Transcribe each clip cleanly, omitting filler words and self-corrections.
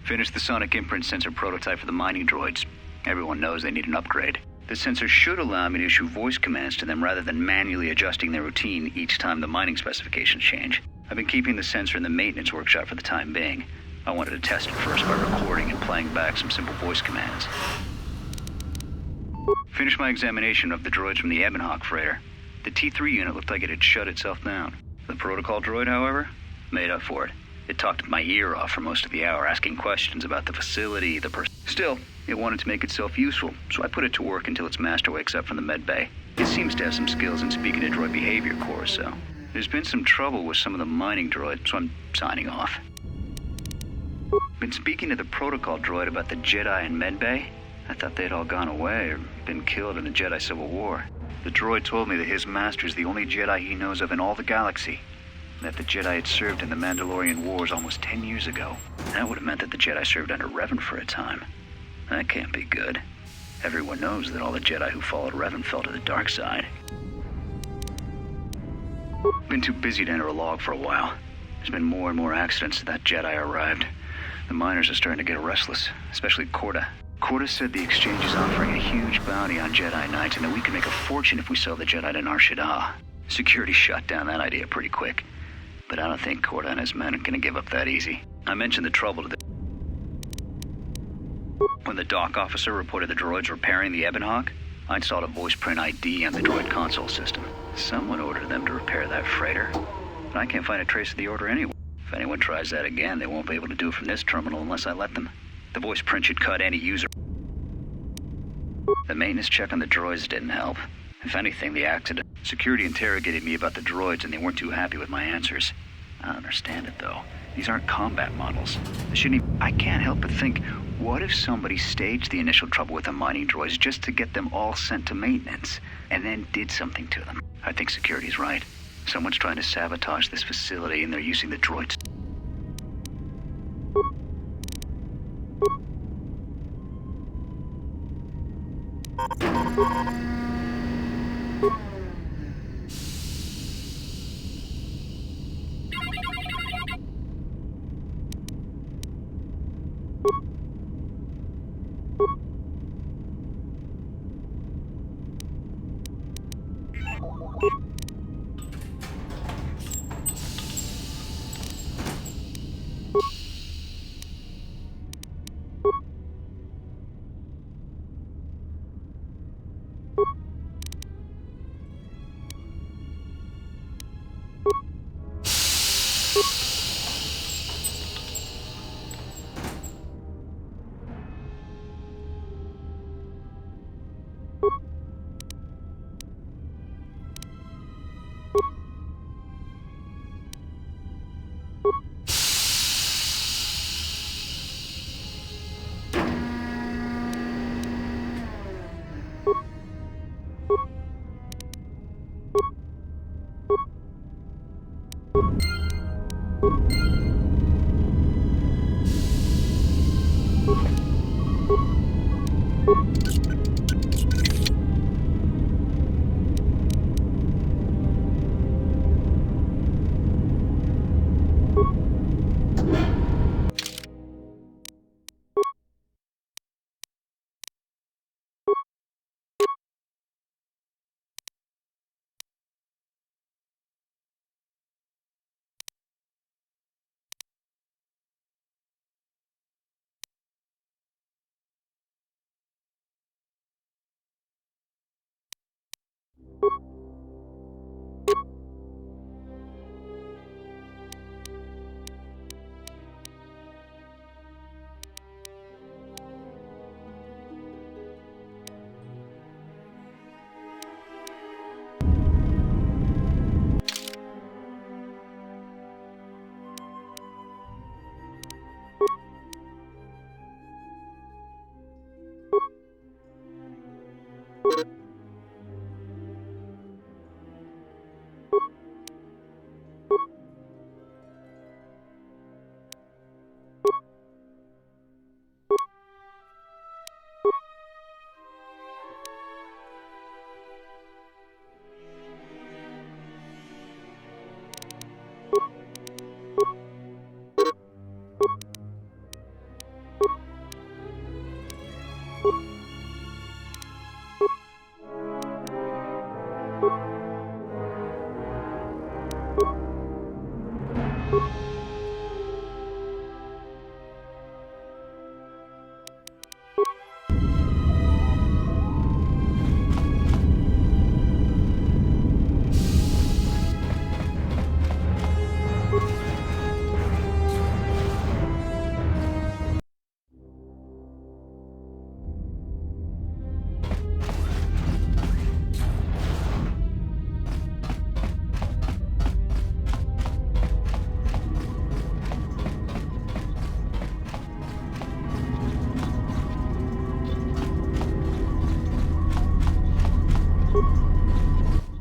Finished the sonic imprint sensor prototype for the mining droids. Everyone knows they need an upgrade. The sensor should allow me to issue voice commands to them rather than manually adjusting their routine each time the mining specifications change. I've been keeping the sensor in the maintenance workshop for the time being. I wanted to test it first by recording and playing back some simple voice commands. Finished my examination of the droids from the Ebonhawk freighter. The T3 unit looked like it had shut itself down. The protocol droid, however, made up for it. It talked my ear off for most of the hour, asking questions about the facility, Still, it wanted to make itself useful, so I put it to work until its master wakes up from the med bay. It seems to have some skills in speaking to droid behavior core, so there's been some trouble with some of the mining droids, so I'm signing off. Been speaking to the protocol droid about the Jedi in med bay. I thought they'd all gone away or been killed in the Jedi Civil War. The droid told me that his master is the only Jedi he knows of in all the galaxy. That the Jedi had served in the Mandalorian Wars almost 10 years ago. That would have meant that the Jedi served under Revan for a time. That can't be good. Everyone knows that all the Jedi who followed Revan fell to the dark side. Been too busy to enter a log for a while. There's been more and more accidents since that Jedi arrived. The miners are starting to get restless, especially Corda. Corda said the exchange is offering a huge bounty on Jedi Knights and that we can make a fortune if we sell the Jedi to Nar Shaddaa. Security shut down that idea pretty quick. But I don't think Corda and his men are going to give up that easy. I mentioned the trouble to When the dock officer reported the droids repairing the Ebonhawk, I installed a voice print ID on the droid console system. Someone ordered them to repair that freighter, but I can't find a trace of the order anywhere. If anyone tries that again, they won't be able to do it from this terminal unless I let them. The voice print should cut any user. The maintenance check on the droids didn't help. If anything, the accident. Security interrogated me about the droids and they weren't too happy with my answers. I don't understand it though. These aren't combat models. I can't help but think, what if somebody staged the initial trouble with the mining droids just to get them all sent to maintenance, and then did something to them? I think security's right. Someone's trying to sabotage this facility and they're using the droids.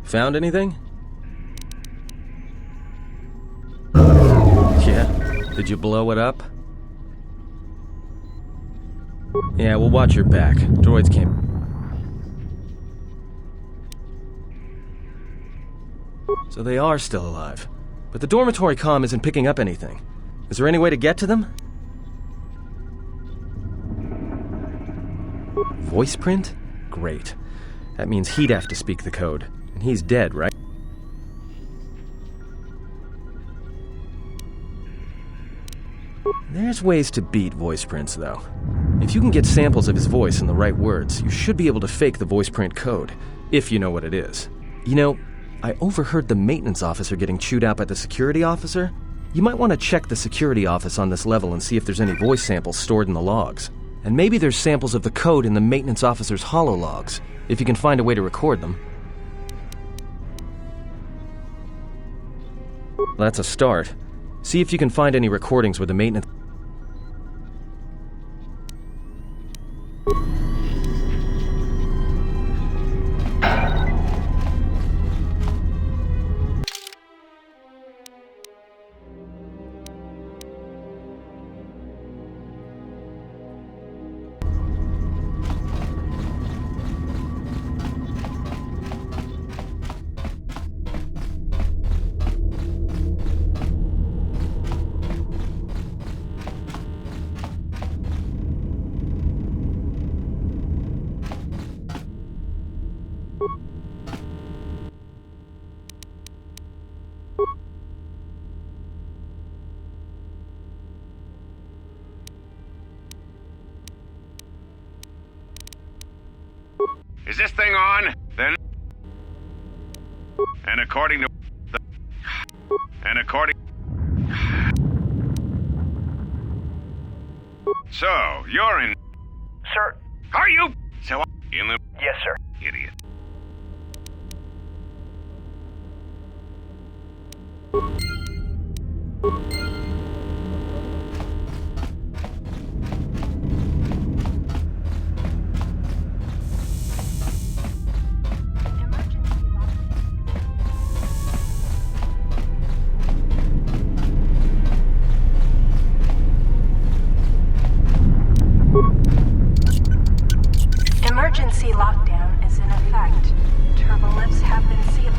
Found anything? Yeah? Did you blow it up? Yeah, we'll watch your back. Droids came. So they are still alive. But the dormitory comm isn't picking up anything. Is there any way to get to them? Voice print? Great. That means he'd have to speak the code. And he's dead, right? There's ways to beat voice prints, though. If you can get samples of his voice and the right words, you should be able to fake the voice print code, if you know what it is. You know, I overheard the maintenance officer getting chewed out by the security officer. You might want to check the security office on this level and see if there's any voice samples stored in the logs. And maybe there's samples of the code in the maintenance officer's holologs, if you can find a way to record them. That's a start. See if you can find any recordings where the maintenance... Is this thing on? Then... And according to... So, you're in... Sir? Are you? So, in the... Yes, sir. Idiot. Emergency lockdown is in effect. Turbolifts have been sealed.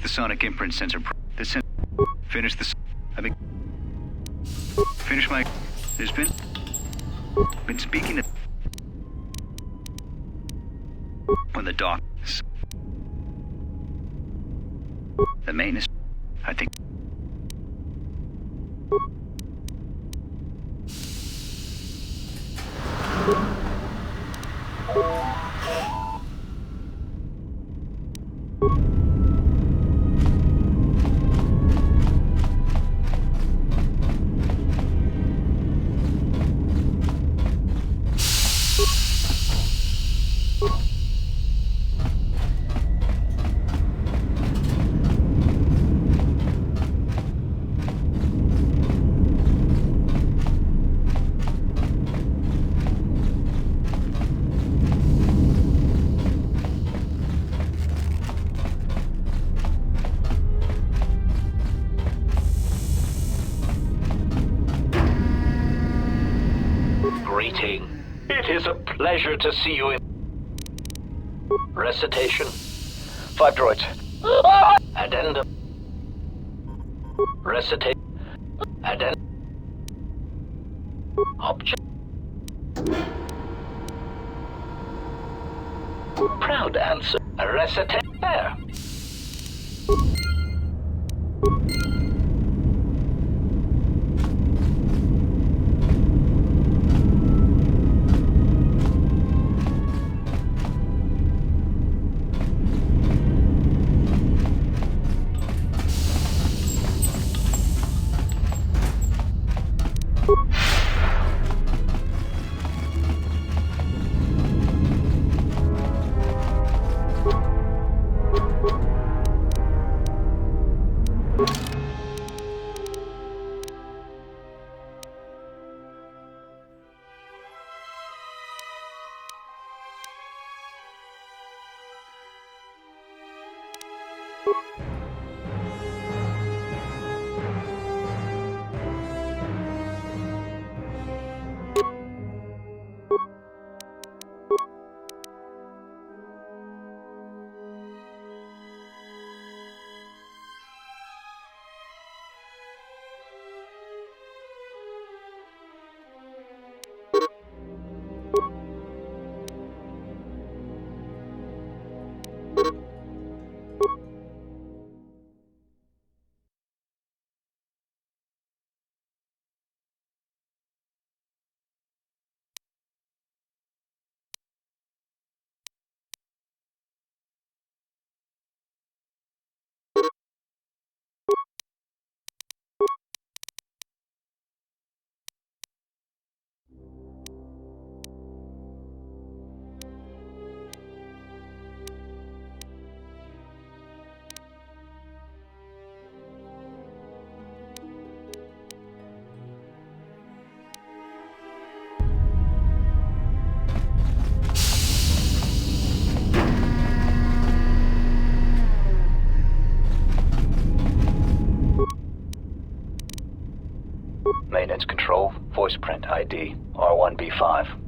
the sonic imprint sensor. Finish the. I think. Finish my. There's been speaking to. When the doc. The maintenance. I think. Greeting. It is a pleasure to see you in recitation. 5 droids. Addendum. Recitation. Addendum. Object. Proud answer. Recitation. There. Maintenance control, voice print ID, R1B5.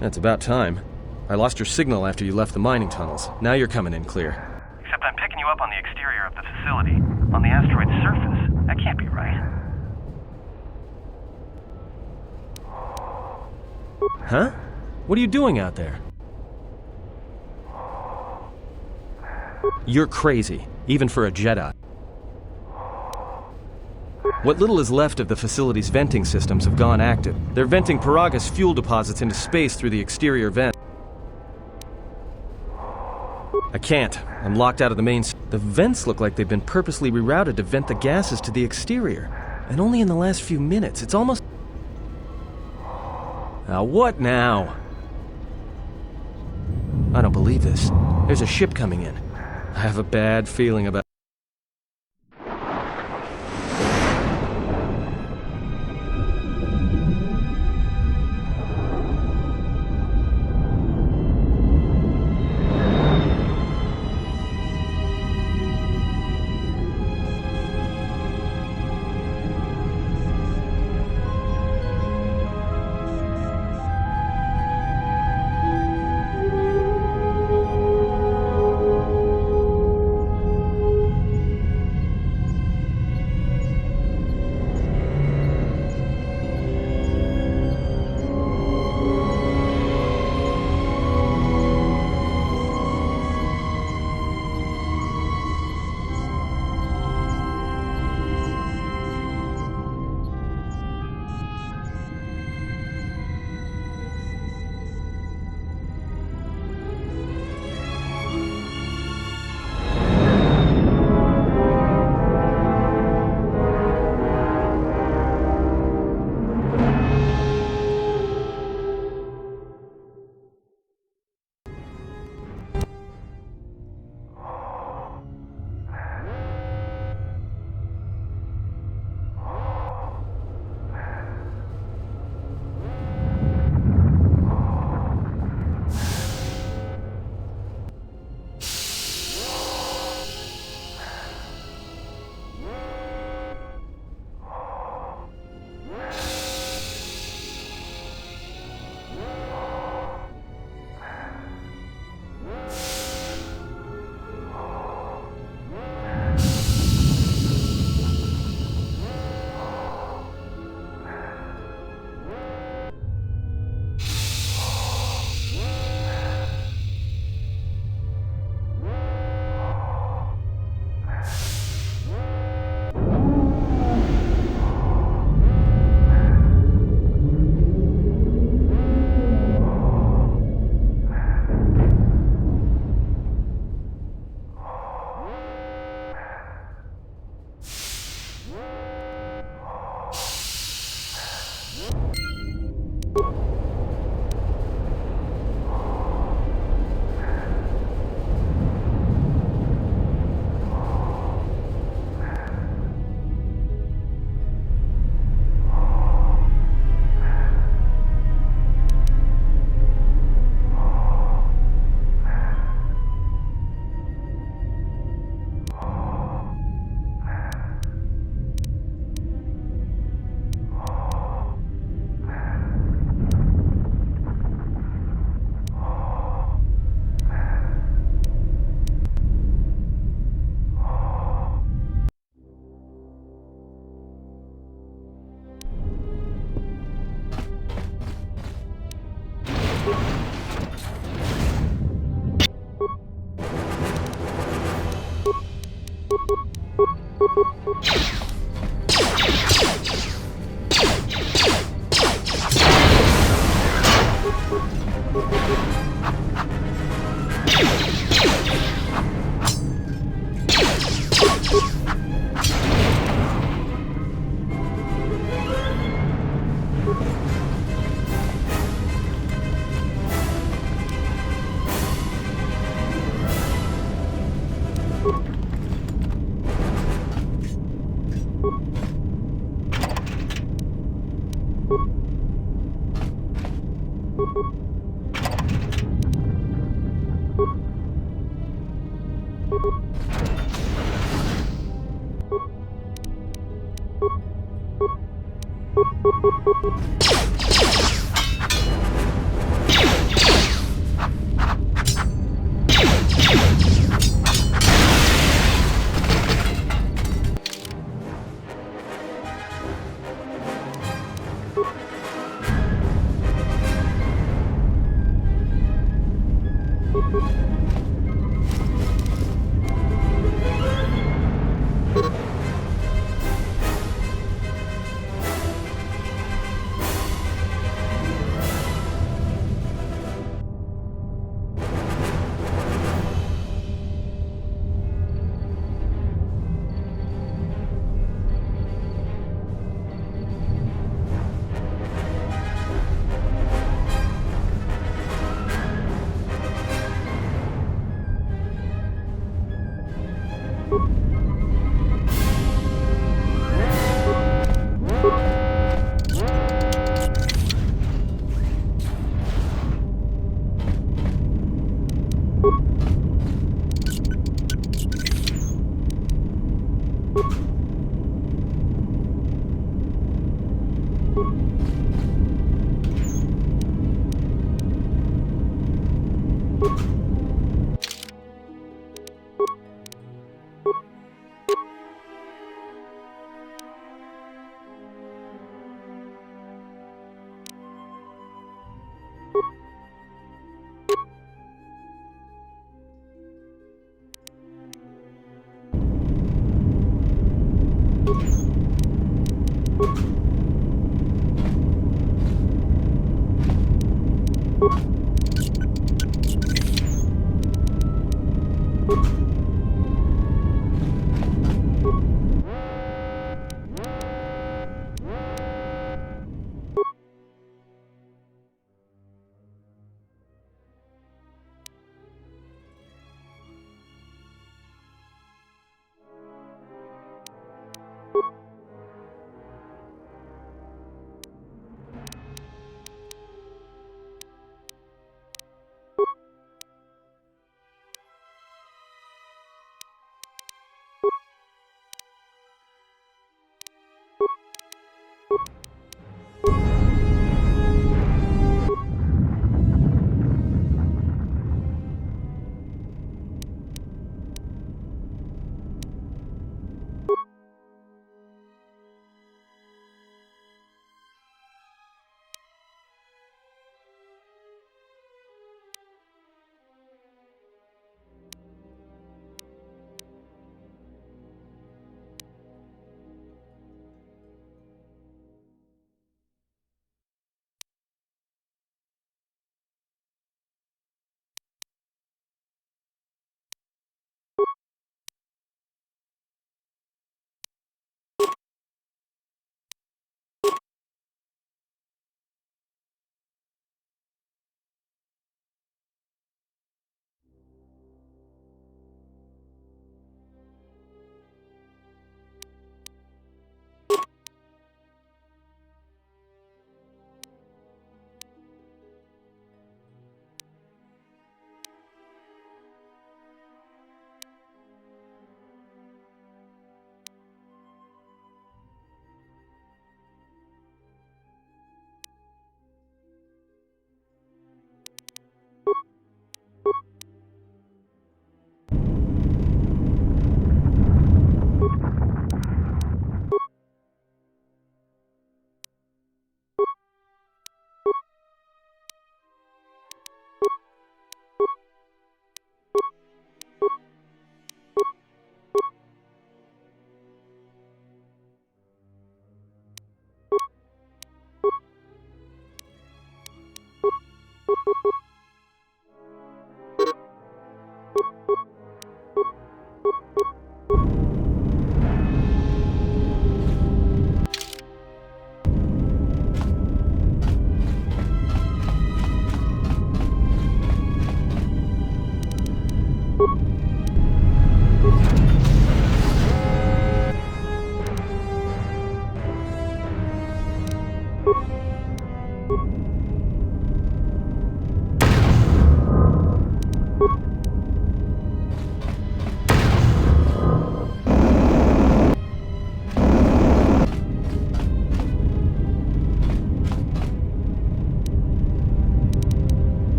That's about time. I lost your signal after you left the mining tunnels. Now you're coming in clear. Except I'm picking you up on the exterior of the facility, on the asteroid's surface. That can't be right. Huh? What are you doing out there? You're crazy, even for a Jedi. What little is left of the facility's venting systems have gone active. They're venting Paragus fuel deposits into space through the exterior vent. I can't. I'm locked out of the main... The vents look like they've been purposely rerouted to vent the gases to the exterior. And only in the last few minutes. It's almost... Now what now? I don't believe this. There's a ship coming in. I have a bad feeling about...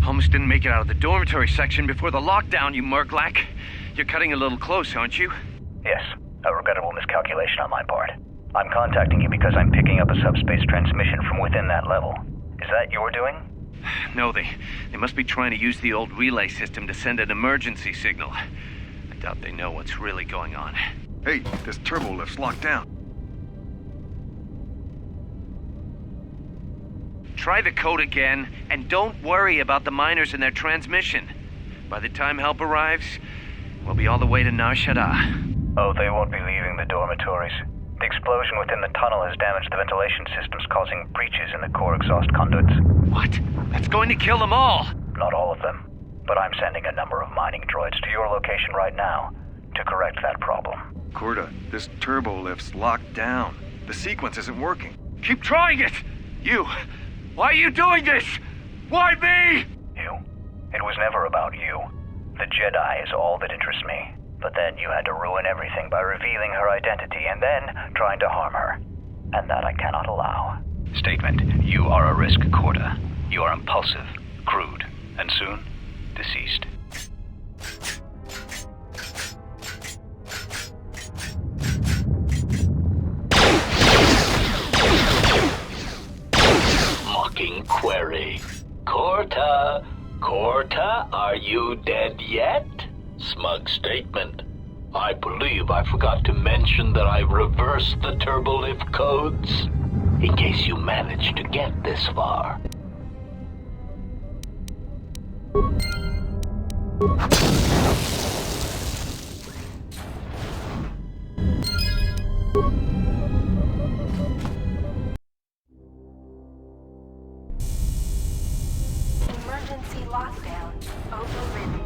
Holmes didn't make it out of the dormitory section before the lockdown, you Murglak. You're cutting a little close, aren't you? Yes, a regrettable miscalculation on my part. I'm contacting you because I'm picking up a subspace transmission from within that level. Is that your doing? No, they must be trying to use the old relay system to send an emergency signal. I doubt they know what's really going on. Hey, this turbo lift's locked down. Try the code again, and don't worry about the miners and their transmission. By the time help arrives, we'll be all the way to Nar Shaddaa. Oh, they won't be leaving the dormitories. The explosion within the tunnel has damaged the ventilation systems, causing breaches in the core exhaust conduits. What? That's going to kill them all! Not all of them, but I'm sending a number of mining droids to your location right now to correct that problem. Corda, this turbo lift's locked down. The sequence isn't working. Keep trying it! You! Why are you doing this? Why me? You? It was never about you. The Jedi is all that interests me. But then you had to ruin everything by revealing her identity and then trying to harm her. And that I cannot allow. Statement. You are a risk, Corda. You are impulsive, crude, and soon, deceased. Mocking query. Corta, are you dead yet? Smug statement. I believe I forgot to mention that I reversed the turbolift codes. In case you managed to get this far. Emergency lockdown overridden.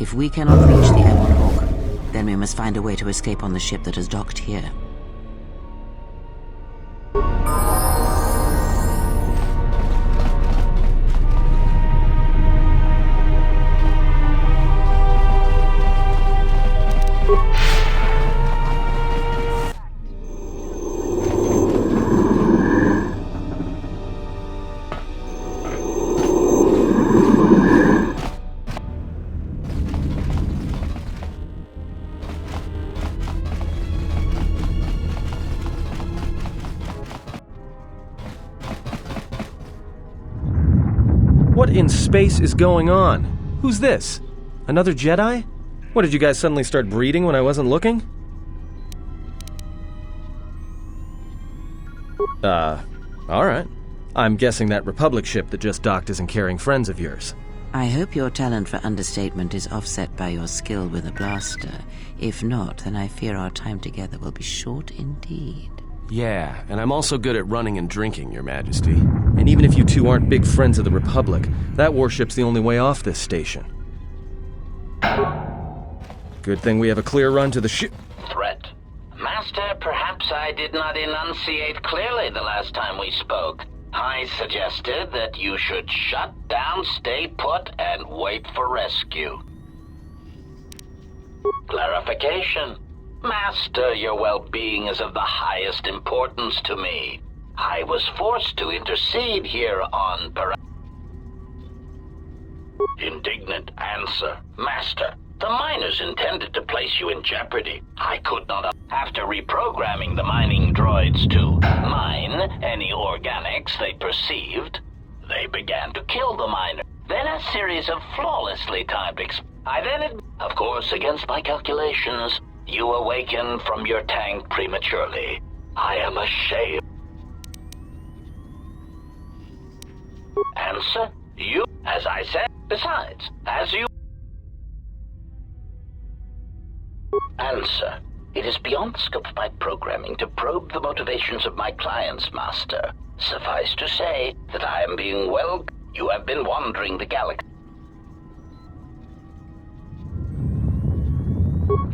If we cannot reach the Ebon Hawk, then we must find a way to escape on the ship that is docked here. What in space is going on? Who's this? Another Jedi? What, did you guys suddenly start breeding when I wasn't looking? Alright. I'm guessing that Republic ship that just docked isn't carrying friends of yours. I hope your talent for understatement is offset by your skill with a blaster. If not, then I fear our time together will be short indeed. Yeah, and I'm also good at running and drinking, Your Majesty. And even if you two aren't big friends of the Republic, that warship's the only way off this station. Good thing we have a clear run to the ship. Threat. Master, perhaps I did not enunciate clearly the last time we spoke. I suggested that you should shut down, stay put, and wait for rescue. Clarification. Master, your well-being is of the highest importance to me. I was forced to intercede here on Indignant answer. Master, the miners intended to place you in jeopardy. I could not. After reprogramming the mining droids to mine any organics they perceived, they began to kill the miner. Then a series of flawlessly timed of course, against my calculations, you awaken from your tank prematurely. I am ashamed. Answer, you, as I said, besides, as you... Answer, it is beyond the scope of my programming to probe the motivations of my clients, Master. Suffice to say that I am being well... You have been wandering the galaxy.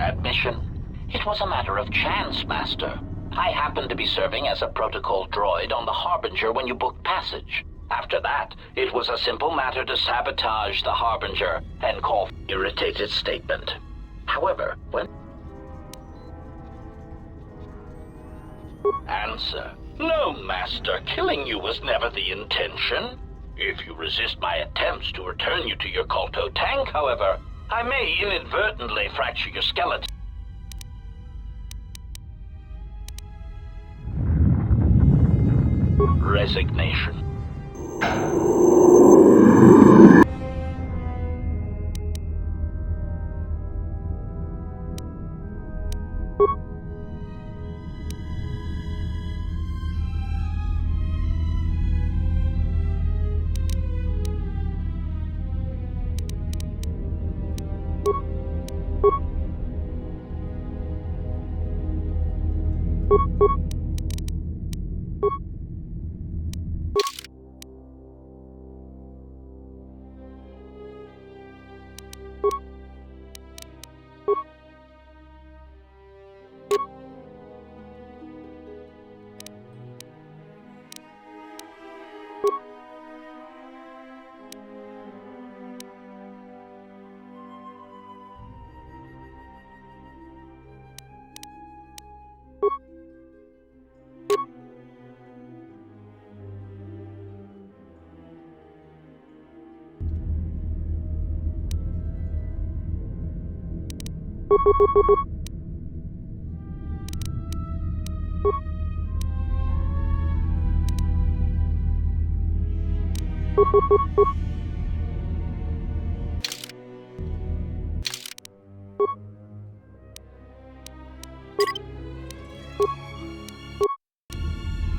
Admission? It was a matter of chance, Master. I happened to be serving as a protocol droid on the Harbinger when you booked passage. After that, it was a simple matter to sabotage the Harbinger and call irritated statement. However, when... Answer. No, Master. Killing you was never the intention. If you resist my attempts to return you to your Kolto tank, however, I may inadvertently fracture your skeleton. Resignation.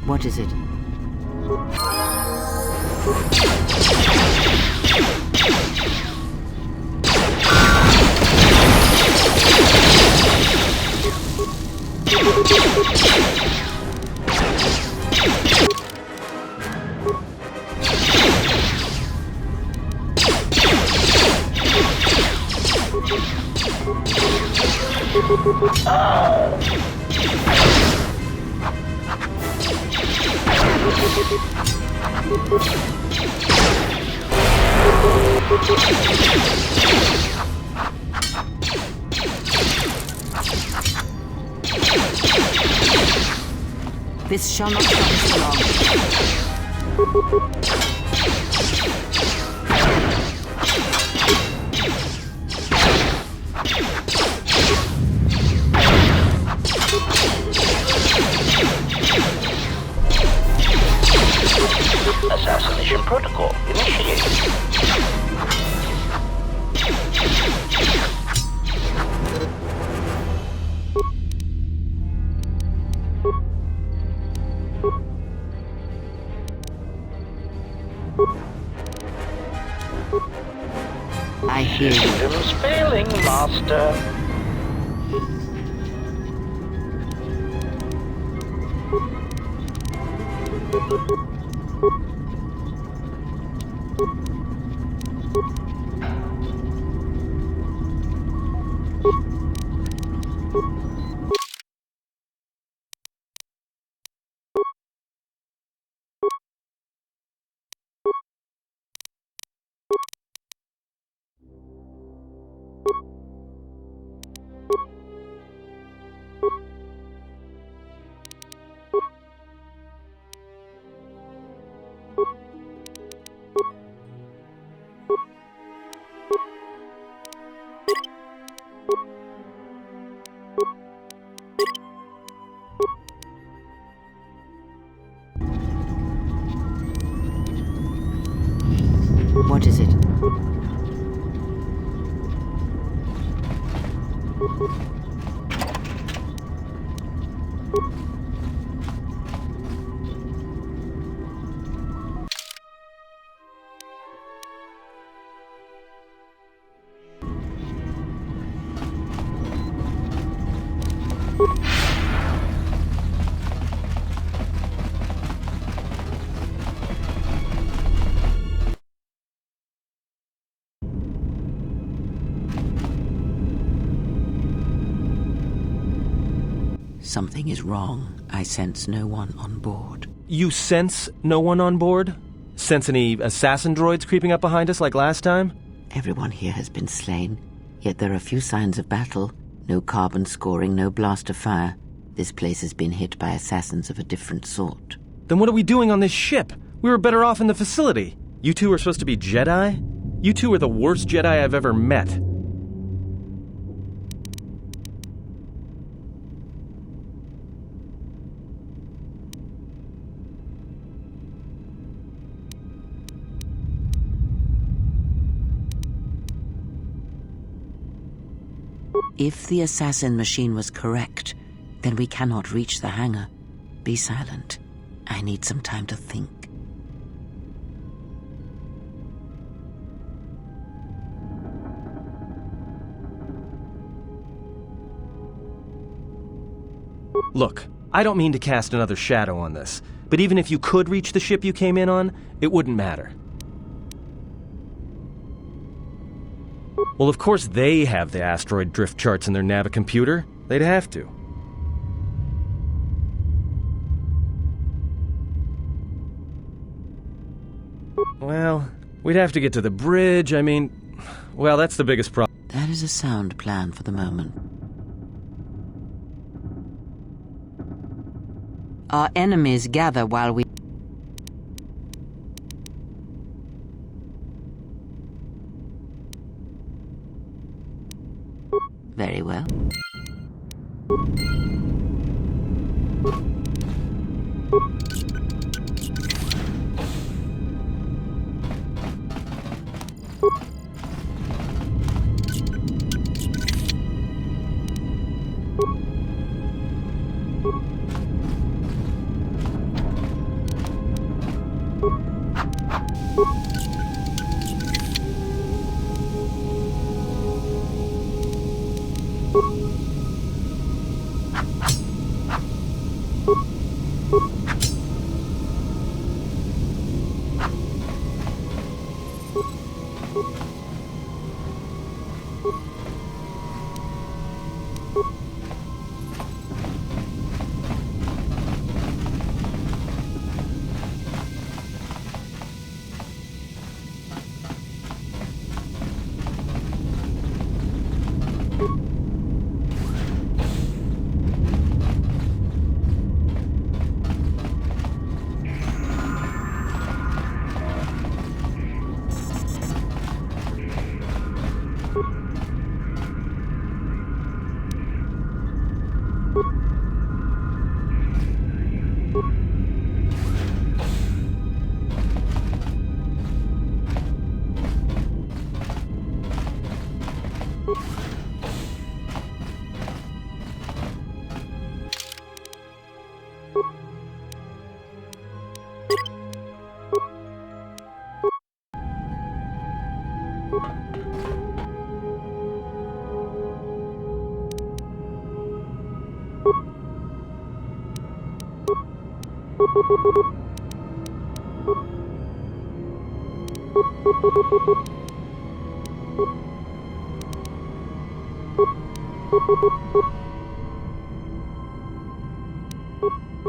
What is it? This shall not last long. Assassination protocol initiated. I hear you. Systems failing, Master. What is it? Something is wrong. I sense no one on board. You sense no one on board? Sense any assassin droids creeping up behind us like last time? Everyone here has been slain, yet there are few signs of battle. No carbon scoring, no blast of fire. This place has been hit by assassins of a different sort. Then what are we doing on this ship? We were better off in the facility. You two are supposed to be Jedi? You two are the worst Jedi I've ever met. If the assassin machine was correct, then we cannot reach the hangar. Be silent. I need some time to think. Look, I don't mean to cast another shadow on this, but even if you could reach the ship you came in on, it wouldn't matter. Well, of course they have the asteroid drift charts in their Navicomputer. They'd have to. Well, we'd have to get to the bridge, well, that's the biggest problem. That is a sound plan for the moment. Our enemies gather while we... Very well.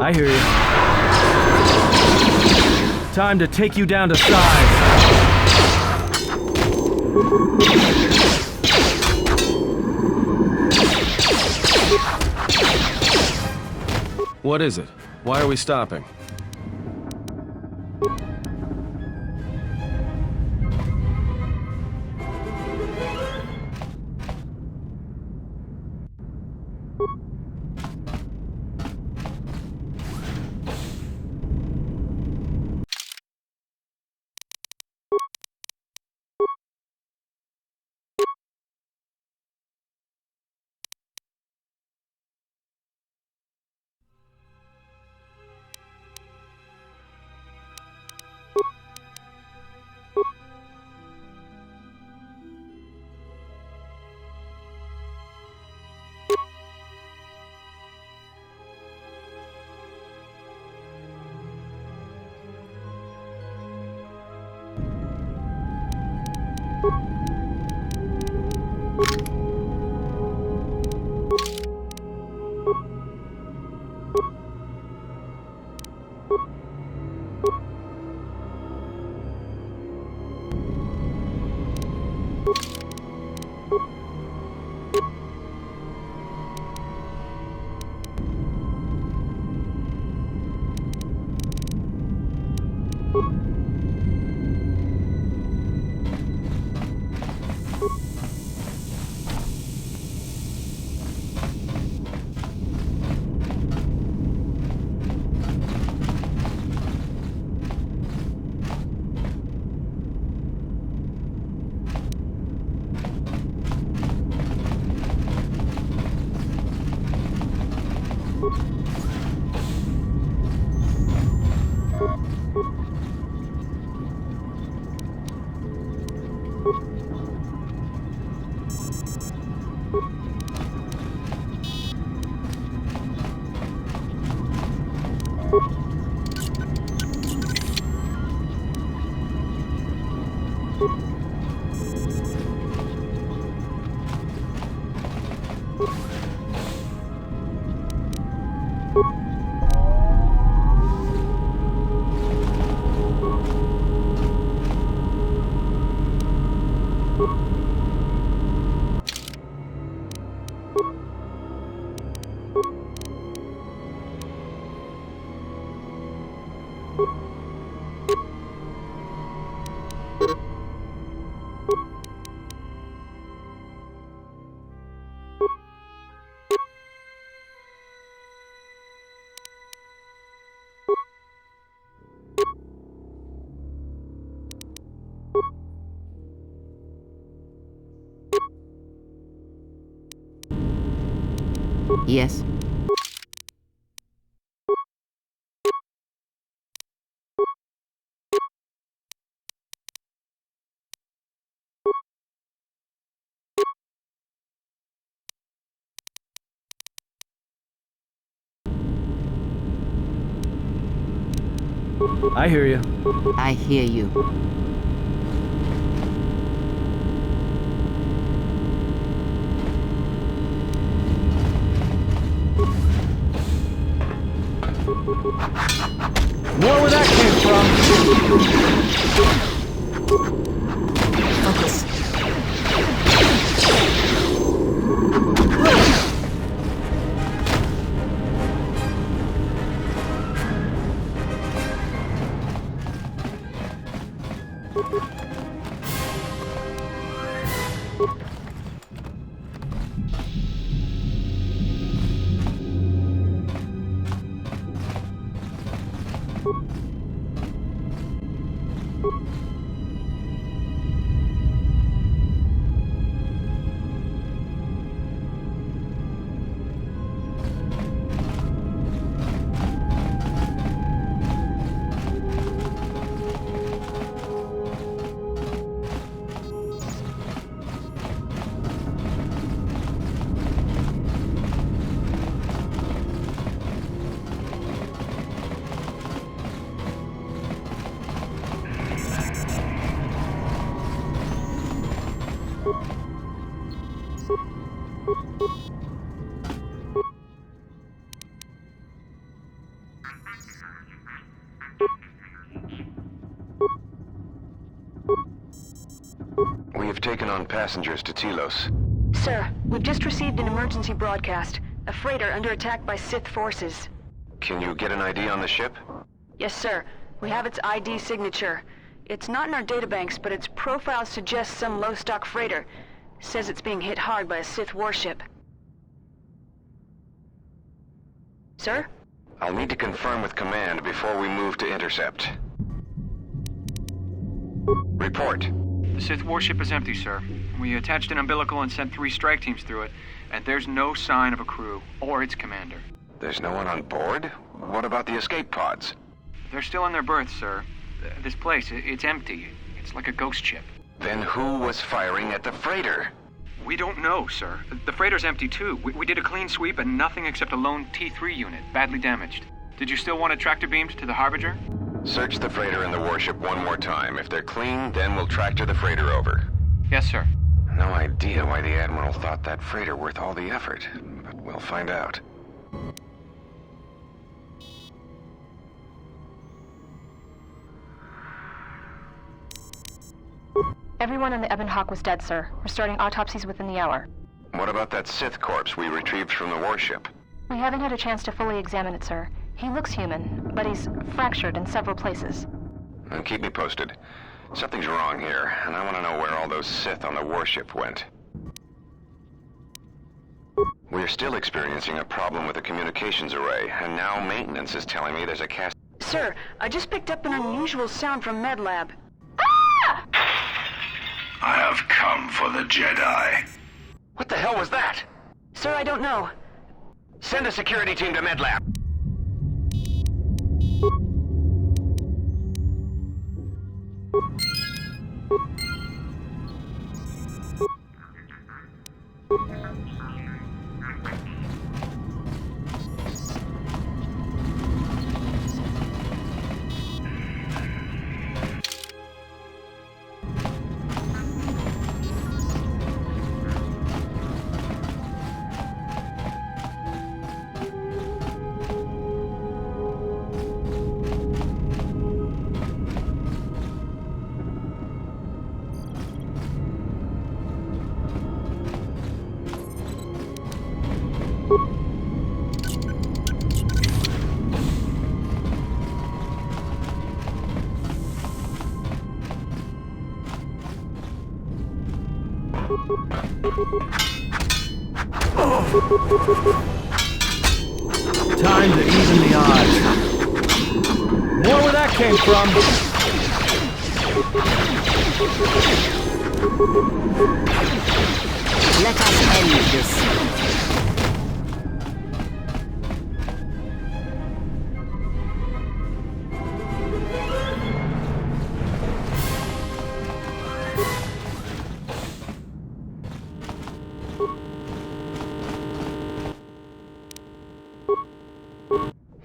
I hear you. Time to take you down to size. What is it? Why are we stopping? Yes? I hear you. I hear you. More where that came from. Focus. We have taken on passengers to Telos. Sir, we've just received an emergency broadcast. A freighter under attack by Sith forces. Can you get an ID on the ship? Yes, sir. We have its ID signature. It's not in our databanks, but its profile suggests some low-stock freighter. Says it's being hit hard by a Sith warship. Sir? I'll need to confirm with command before we move to intercept. Report. The Sith warship is empty, sir. We attached an umbilical and sent 3 strike teams through it, and there's no sign of a crew or its commander. There's no one on board? What about the escape pods? They're still in their berths, sir. This place, it's empty. It's like a ghost ship. Then who was firing at the freighter? We don't know, sir. The freighter's empty, too. We did a clean sweep and nothing except a lone T3 unit, badly damaged. Did you still want it tractor beamed to the Harbinger? Search the freighter and the warship one more time. If they're clean, then we'll tractor the freighter over. Yes, sir. No idea why the Admiral thought that freighter worth all the effort, but we'll find out. Everyone on the Ebon Hawk was dead, sir. We're starting autopsies within the hour. What about that Sith corpse we retrieved from the warship? We haven't had a chance to fully examine it, sir. He looks human, but he's fractured in several places. And keep me posted. Something's wrong here, and I want to know where all those Sith on the warship went. We're still experiencing a problem with the communications array, and now maintenance is telling me there's a cast... Sir, I just picked up an unusual sound from MedLab. I have come for the Jedi. What the hell was that? Sir, I don't know. Send a security team to MedLab. Time to even the odds. More where that came from. Let us end this.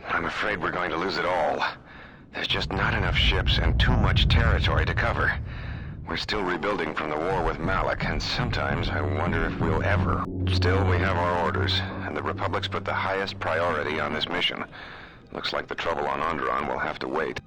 I'm afraid we're going to lose it all. There's just not enough ships and too much territory to cover. We're still rebuilding from the war with Malak, and sometimes I wonder if we'll ever. Still, we have our orders, and the Republic's put the highest priority on this mission. Looks like the trouble on Onderon will have to wait.